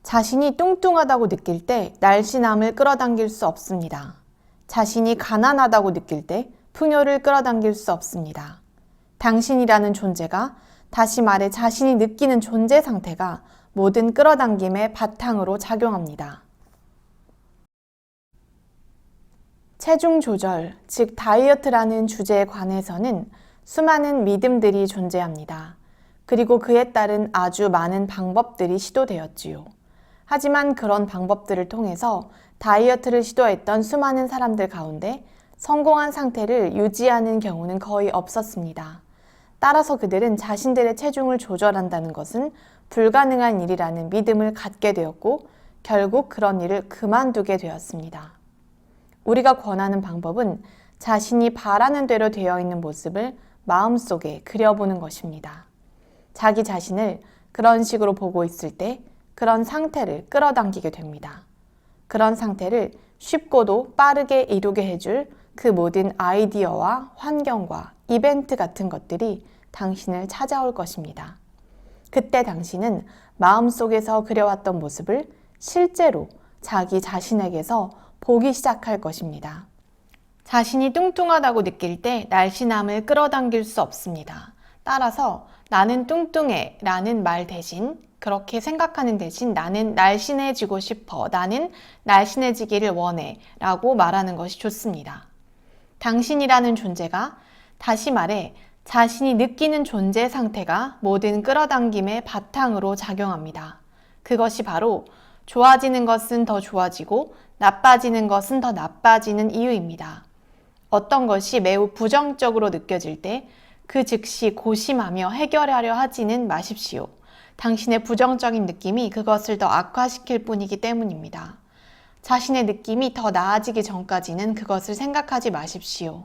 자신이 뚱뚱하다고 느낄 때 날씬함을 끌어당길 수 없습니다. 자신이 가난하다고 느낄 때 풍요를 끌어당길 수 없습니다. 당신이라는 존재가, 다시 말해 자신이 느끼는 존재 상태가 모든 끌어당김의 바탕으로 작용합니다. 체중 조절, 즉 다이어트라는 주제에 관해서는 수많은 믿음들이 존재합니다. 그리고 그에 따른 아주 많은 방법들이 시도되었지요. 하지만 그런 방법들을 통해서 다이어트를 시도했던 수많은 사람들 가운데 성공한 상태를 유지하는 경우는 거의 없었습니다. 따라서 그들은 자신들의 체중을 조절한다는 것은 불가능한 일이라는 믿음을 갖게 되었고 결국 그런 일을 그만두게 되었습니다. 우리가 권하는 방법은 자신이 바라는 대로 되어 있는 모습을 마음속에 그려보는 것입니다. 자기 자신을 그런 식으로 보고 있을 때 그런 상태를 끌어당기게 됩니다. 그런 상태를 쉽고도 빠르게 이루게 해줄 그 모든 아이디어와 환경과 이벤트 같은 것들이 당신을 찾아올 것입니다. 그때 당신은 마음속에서 그려왔던 모습을 실제로 자기 자신에게서 보기 시작할 것입니다. 자신이 뚱뚱하다고 느낄 때 날씬함을 끌어당길 수 없습니다. 따라서 나는 뚱뚱해 라는 말 대신, 그렇게 생각하는 대신 나는 날씬해지고 싶어, 나는 날씬해지기를 원해 라고 말하는 것이 좋습니다. 당신이라는 존재가, 다시 말해 자신이 느끼는 존재 상태가 모든 끌어당김의 바탕으로 작용합니다. 그것이 바로 좋아지는 것은 더 좋아지고 나빠지는 것은 더 나빠지는 이유입니다. 어떤 것이 매우 부정적으로 느껴질 때 그 즉시 고심하며 해결하려 하지는 마십시오. 당신의 부정적인 느낌이 그것을 더 악화시킬 뿐이기 때문입니다. 자신의 느낌이 더 나아지기 전까지는 그것을 생각하지 마십시오.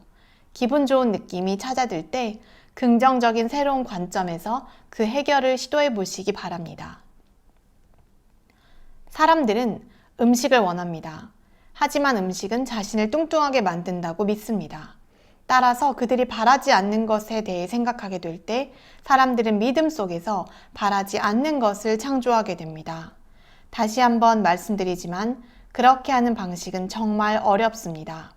기분 좋은 느낌이 찾아들 때 긍정적인 새로운 관점에서 그 해결을 시도해 보시기 바랍니다. 사람들은 음식을 원합니다. 하지만 음식은 자신을 뚱뚱하게 만든다고 믿습니다. 따라서 그들이 바라지 않는 것에 대해 생각하게 될 때 사람들은 믿음 속에서 바라지 않는 것을 창조하게 됩니다. 다시 한번 말씀드리지만 그렇게 하는 방식은 정말 어렵습니다.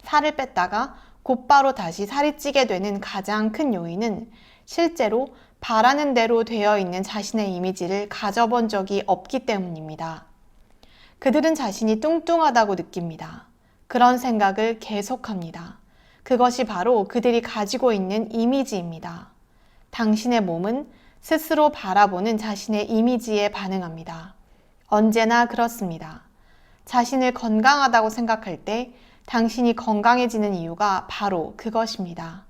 살을 뺐다가 곧바로 다시 살이 찌게 되는 가장 큰 요인은 실제로 바라는 대로 되어 있는 자신의 이미지를 가져본 적이 없기 때문입니다. 그들은 자신이 뚱뚱하다고 느낍니다. 그런 생각을 계속합니다. 그것이 바로 그들이 가지고 있는 이미지입니다. 당신의 몸은 스스로 바라보는 자신의 이미지에 반응합니다. 언제나 그렇습니다. 자신을 건강하다고 생각할 때 당신이 건강해지는 이유가 바로 그것입니다.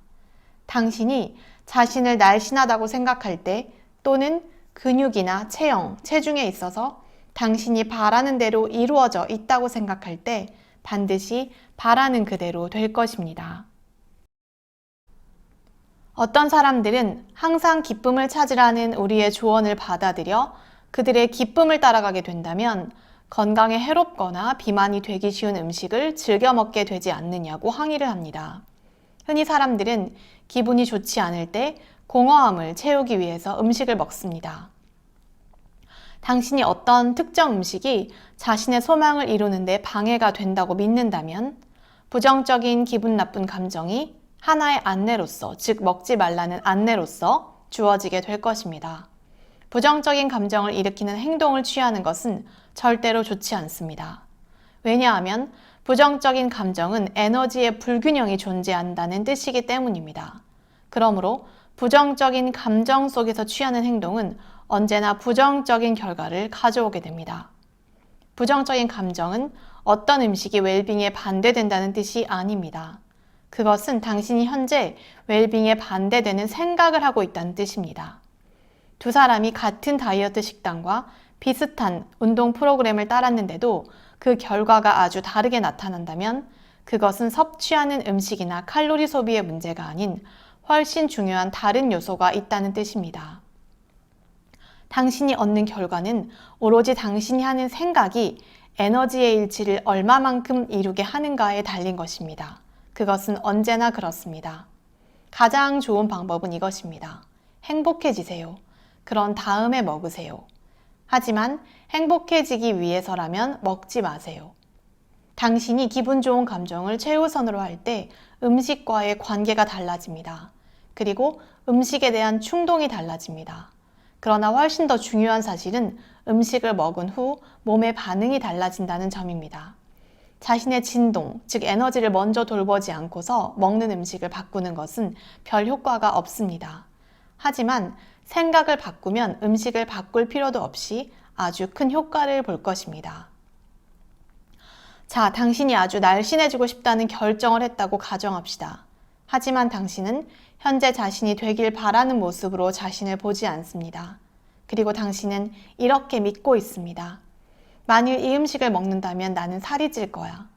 당신이 자신을 날씬하다고 생각할 때 또는 근육이나 체형, 체중에 있어서 당신이 바라는 대로 이루어져 있다고 생각할 때 반드시 바라는 그대로 될 것입니다. 어떤 사람들은 항상 기쁨을 찾으라는 우리의 조언을 받아들여 그들의 기쁨을 따라가게 된다면 건강에 해롭거나 비만이 되기 쉬운 음식을 즐겨 먹게 되지 않느냐고 항의를 합니다. 흔히 사람들은 기분이 좋지 않을 때 공허함을 채우기 위해서 음식을 먹습니다. 당신이 어떤 특정 음식이 자신의 소망을 이루는 데 방해가 된다고 믿는다면 부정적인 기분 나쁜 감정이 하나의 안내로서, 즉 먹지 말라는 안내로서 주어지게 될 것입니다. 부정적인 감정을 일으키는 행동을 취하는 것은 절대로 좋지 않습니다. 왜냐하면 부정적인 감정은 에너지의 불균형이 존재한다는 뜻이기 때문입니다. 그러므로 부정적인 감정 속에서 취하는 행동은 언제나 부정적인 결과를 가져오게 됩니다. 부정적인 감정은 어떤 음식이 웰빙에 반대된다는 뜻이 아닙니다. 그것은 당신이 현재 웰빙에 반대되는 생각을 하고 있다는 뜻입니다. 두 사람이 같은 다이어트 식단과 비슷한 운동 프로그램을 따랐는데도 그 결과가 아주 다르게 나타난다면 그것은 섭취하는 음식이나 칼로리 소비의 문제가 아닌 훨씬 중요한 다른 요소가 있다는 뜻입니다. 당신이 얻는 결과는 오로지 당신이 하는 생각이 에너지의 일치를 얼마만큼 이루게 하는가에 달린 것입니다. 그것은 언제나 그렇습니다. 가장 좋은 방법은 이것입니다. 행복해지세요. 그런 다음에 먹으세요. 하지만 행복해지기 위해서라면 먹지 마세요. 당신이 기분 좋은 감정을 최우선으로 할 때 음식과의 관계가 달라집니다. 그리고 음식에 대한 충동이 달라집니다. 그러나 훨씬 더 중요한 사실은 음식을 먹은 후 몸의 반응이 달라진다는 점입니다. 자신의 진동, 즉 에너지를 먼저 돌보지 않고서 먹는 음식을 바꾸는 것은 별 효과가 없습니다. 하지만 생각을 바꾸면 음식을 바꿀 필요도 없이 아주 큰 효과를 볼 것입니다. 자, 당신이 아주 날씬해지고 싶다는 결정을 했다고 가정합시다. 하지만 당신은 현재 자신이 되길 바라는 모습으로 자신을 보지 않습니다. 그리고 당신은 이렇게 믿고 있습니다. 만일 이 음식을 먹는다면 나는 살이 찔 거야.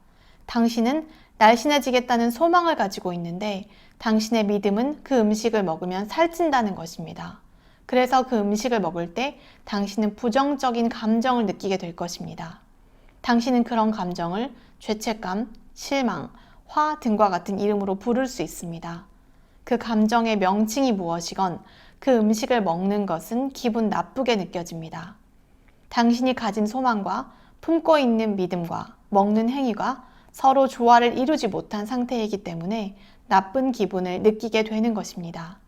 당신은 날씬해지겠다는 소망을 가지고 있는데 당신의 믿음은 그 음식을 먹으면 살찐다는 것입니다. 그래서 그 음식을 먹을 때 당신은 부정적인 감정을 느끼게 될 것입니다. 당신은 그런 감정을 죄책감, 실망, 화 등과 같은 이름으로 부를 수 있습니다. 그 감정의 명칭이 무엇이건 그 음식을 먹는 것은 기분 나쁘게 느껴집니다. 당신이 가진 소망과 품고 있는 믿음과 먹는 행위가 서로 조화를 이루지 못한 상태이기 때문에 나쁜 기분을 느끼게 되는 것입니다.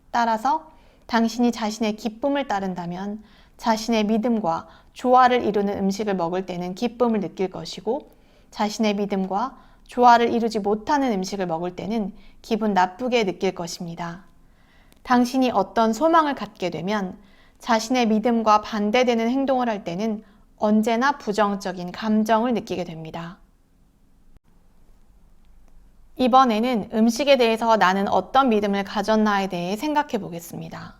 따라서 당신이 자신의 기쁨을 따른다면 자신의 믿음과 조화를 이루는 음식을 먹을 때는 기쁨을 느낄 것이고 자신의 믿음과 조화를 이루지 못하는 음식을 먹을 때는 기분 나쁘게 느낄 것입니다. 당신이 어떤 소망을 갖게 되면 자신의 믿음과 반대되는 행동을 할 때는 언제나 부정적인 감정을 느끼게 됩니다. 이번에는 음식에 대해서 나는 어떤 믿음을 가졌나에 대해 생각해 보겠습니다.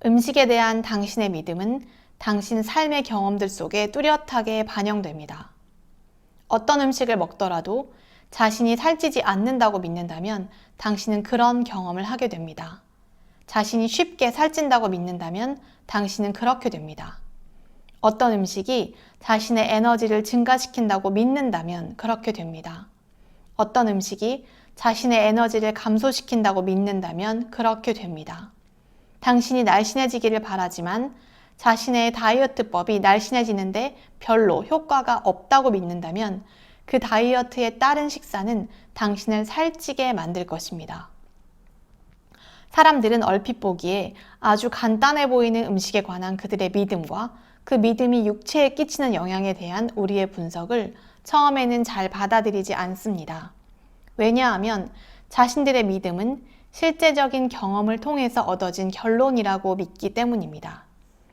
음식에 대한 당신의 믿음은 당신 삶의 경험들 속에 뚜렷하게 반영됩니다. 어떤 음식을 먹더라도 자신이 살찌지 않는다고 믿는다면 당신은 그런 경험을 하게 됩니다. 자신이 쉽게 살찐다고 믿는다면 당신은 그렇게 됩니다. 어떤 음식이 자신의 에너지를 증가시킨다고 믿는다면 그렇게 됩니다. 어떤 음식이 자신의 에너지를 감소시킨다고 믿는다면 그렇게 됩니다. 당신이 날씬해지기를 바라지만 자신의 다이어트법이 날씬해지는데 별로 효과가 없다고 믿는다면 그 다이어트에 따른 식사는 당신을 살찌게 만들 것입니다. 사람들은 얼핏 보기에 아주 간단해 보이는 음식에 관한 그들의 믿음과 그 믿음이 육체에 끼치는 영향에 대한 우리의 분석을 처음에는 잘 받아들이지 않습니다. 왜냐하면 자신들의 믿음은 실제적인 경험을 통해서 얻어진 결론이라고 믿기 때문입니다.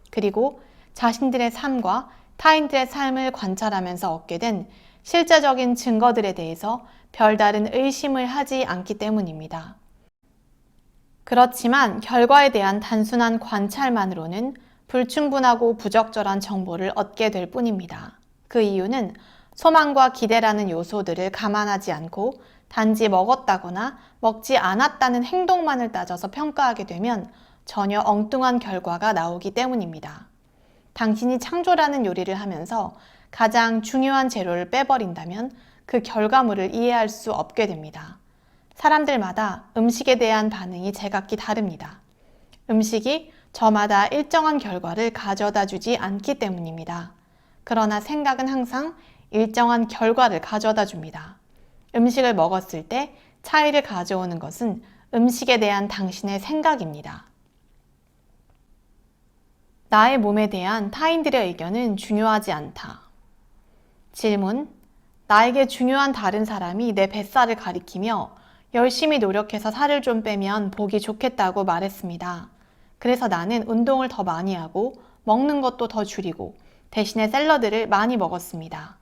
그리고 자신들의 삶과 타인들의 삶을 관찰하면서 얻게 된 실제적인 증거들에 대해서 별다른 의심을 하지 않기 때문입니다. 그렇지만 결과에 대한 단순한 관찰만으로는 불충분하고 부적절한 정보를 얻게 될 뿐입니다. 그 이유는 소망과 기대라는 요소들을 감안하지 않고 단지 먹었다거나 먹지 않았다는 행동만을 따져서 평가하게 되면 전혀 엉뚱한 결과가 나오기 때문입니다. 당신이 창조라는 요리를 하면서 가장 중요한 재료를 빼버린다면 그 결과물을 이해할 수 없게 됩니다. 사람들마다 음식에 대한 반응이 제각기 다릅니다. 음식이 저마다 일정한 결과를 가져다 주지 않기 때문입니다. 그러나 생각은 항상 일정한 결과를 가져다 줍니다. 음식을 먹었을 때 차이를 가져오는 것은 음식에 대한 당신의 생각입니다. 나의 몸에 대한 타인들의 의견은 중요하지 않다. 질문: 나에게 중요한 다른 사람이 내 뱃살을 가리키며 열심히 노력해서 살을 좀 빼면 보기 좋겠다고 말했습니다. 그래서 나는 운동을 더 많이 하고 먹는 것도 더 줄이고 대신에 샐러드를 많이 먹었습니다.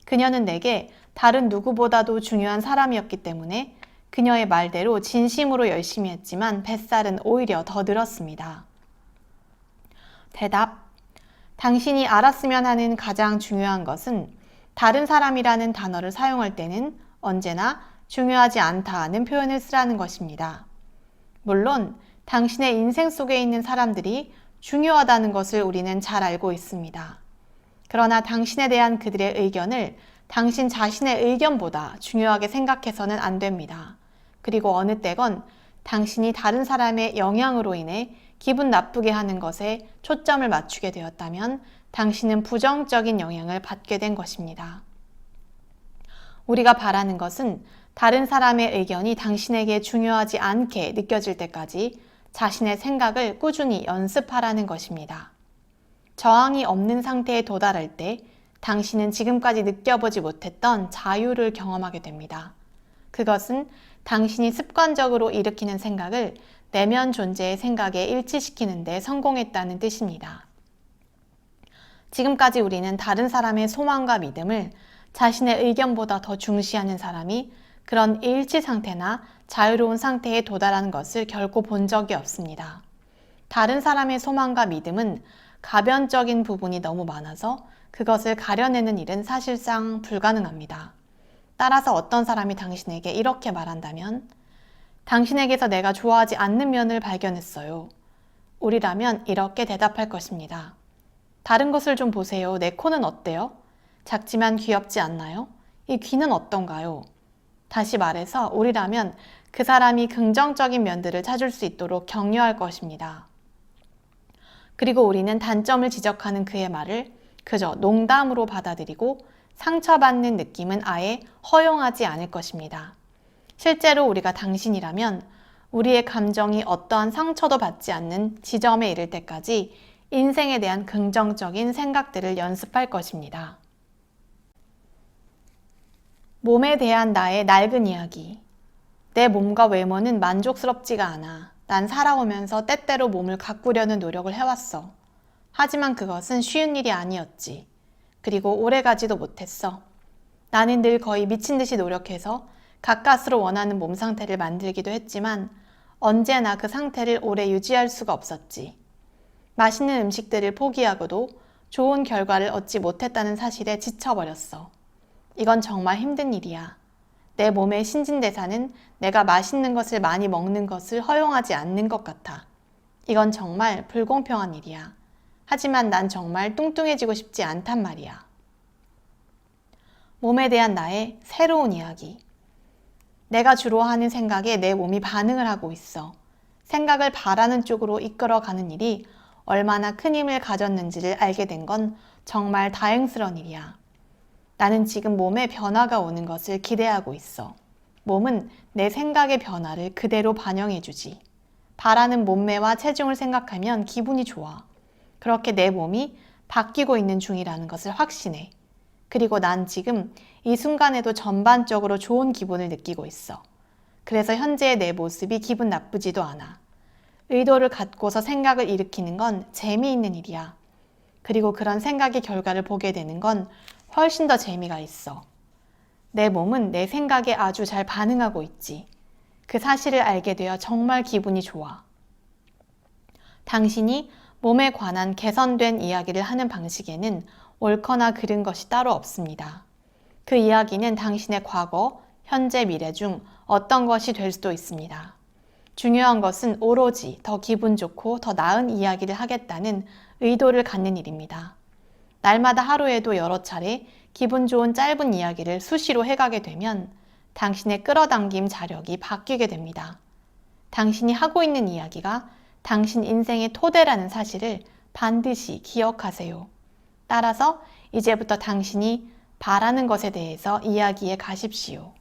그녀는 내게 다른 누구보다도 중요한 사람이었기 때문에 그녀의 말대로 진심으로 열심히 했지만 뱃살은 오히려 더 늘었습니다. 대답: 당신이 알았으면 하는 가장 중요한 것은 다른 사람이라는 단어를 사용할 때는 언제나 중요하지 않다는 표현을 쓰라는 것입니다. 물론 당신의 인생 속에 있는 사람들이 중요하다는 것을 우리는 잘 알고 있습니다. 그러나 당신에 대한 그들의 의견을 당신 자신의 의견보다 중요하게 생각해서는 안 됩니다. 그리고 어느 때건 당신이 다른 사람의 영향으로 인해 기분 나쁘게 하는 것에 초점을 맞추게 되었다면 당신은 부정적인 영향을 받게 된 것입니다. 우리가 바라는 것은 다른 사람의 의견이 당신에게 중요하지 않게 느껴질 때까지 자신의 생각을 꾸준히 연습하라는 것입니다. 저항이 없는 상태에 도달할 때 당신은 지금까지 느껴보지 못했던 자유를 경험하게 됩니다. 그것은 당신이 습관적으로 일으키는 생각을 내면 존재의 생각에 일치시키는 데 성공했다는 뜻입니다. 지금까지 우리는 다른 사람의 소망과 믿음을 자신의 의견보다 더 중시하는 사람이 그런 일치 상태나 자유로운 상태에 도달하는 것을 결코 본 적이 없습니다. 다른 사람의 소망과 믿음은 가변적인 부분이 너무 많아서 그것을 가려내는 일은 사실상 불가능합니다. 따라서 어떤 사람이 당신에게 이렇게 말한다면, 당신에게서 내가 좋아하지 않는 면을 발견했어요. 우리라면 이렇게 대답할 것입니다. 다른 것을 좀 보세요. 내 코는 어때요? 작지만 귀엽지 않나요? 이 귀는 어떤가요? 다시 말해서 우리라면 그 사람이 긍정적인 면들을 찾을 수 있도록 격려할 것입니다. 그리고 우리는 단점을 지적하는 그의 말을 그저 농담으로 받아들이고 상처받는 느낌은 아예 허용하지 않을 것입니다. 실제로 우리가 당신이라면 우리의 감정이 어떠한 상처도 받지 않는 지점에 이를 때까지 인생에 대한 긍정적인 생각들을 연습할 것입니다. 몸에 대한 나의 낡은 이야기. 내 몸과 외모는 만족스럽지가 않아. 난 살아오면서 때때로 몸을 가꾸려는 노력을 해왔어. 하지만 그것은 쉬운 일이 아니었지. 그리고 오래가지도 못했어. 나는 늘 거의 미친 듯이 노력해서 가까스로 원하는 몸 상태를 만들기도 했지만 언제나 그 상태를 오래 유지할 수가 없었지. 맛있는 음식들을 포기하고도 좋은 결과를 얻지 못했다는 사실에 지쳐버렸어. 이건 정말 힘든 일이야. 내 몸의 신진대사는 내가 맛있는 것을 많이 먹는 것을 허용하지 않는 것 같아. 이건 정말 불공평한 일이야. 하지만 난 정말 뚱뚱해지고 싶지 않단 말이야. 몸에 대한 나의 새로운 이야기. 내가 주로 하는 생각에 내 몸이 반응을 하고 있어. 생각을 바라는 쪽으로 이끌어가는 일이 얼마나 큰 힘을 가졌는지를 알게 된 건 정말 다행스러운 일이야. 나는 지금 몸에 변화가 오는 것을 기대하고 있어. 몸은 내 생각의 변화를 그대로 반영해주지. 바라는 몸매와 체중을 생각하면 기분이 좋아. 그렇게 내 몸이 바뀌고 있는 중이라는 것을 확신해. 그리고 난 지금 이 순간에도 전반적으로 좋은 기분을 느끼고 있어. 그래서 현재의 내 모습이 기분 나쁘지도 않아. 의도를 갖고서 생각을 일으키는 건 재미있는 일이야. 그리고 그런 생각의 결과를 보게 되는 건 훨씬 더 재미가 있어. 내 몸은 내 생각에 아주 잘 반응하고 있지. 그 사실을 알게 되어 정말 기분이 좋아. 당신이 몸에 관한 개선된 이야기를 하는 방식에는 옳거나 그른 것이 따로 없습니다. 그 이야기는 당신의 과거, 현재, 미래 중 어떤 것이 될 수도 있습니다. 중요한 것은 오로지 더 기분 좋고 더 나은 이야기를 하겠다는 의도를 갖는 일입니다. 날마다 하루에도 여러 차례 기분 좋은 짧은 이야기를 수시로 해가게 되면 당신의 끌어당김 자력이 바뀌게 됩니다. 당신이 하고 있는 이야기가 당신 인생의 토대라는 사실을 반드시 기억하세요. 따라서 이제부터 당신이 바라는 것에 대해서 이야기해 가십시오.